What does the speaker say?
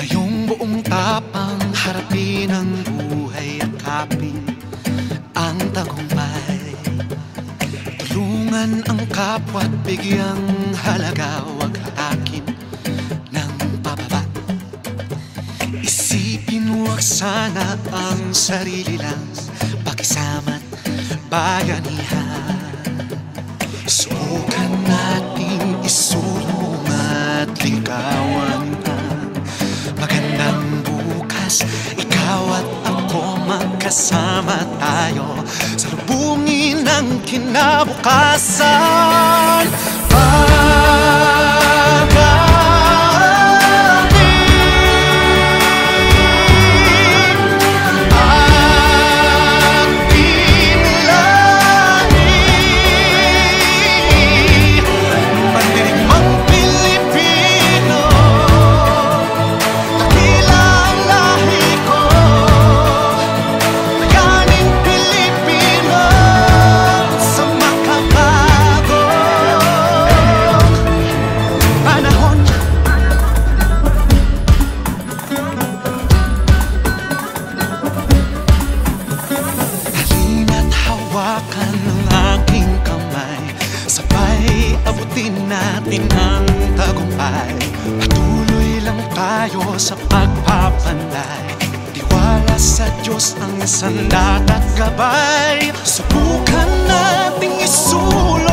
Ngayong buong tapang harapin ang buhay, yakapin ang tagumpay. Tulungan ang kapwa't bigyang halaga, huwag hatakin ng pababa. Isipin huwag sana ang sarili lang, pakisama't bayanihan. Subukan nating isulong at ligawan ang magandang bukas. Ikaw at ako magkasama tayo, salubungin ang kinabukasan. Hawakan ng aking kamay, sabay abutin natin ang tagumpay. Patuloy lang tayo sa pagpapanday, tiwala sa Diyos ang sandat at gabay. Subukan nating isulong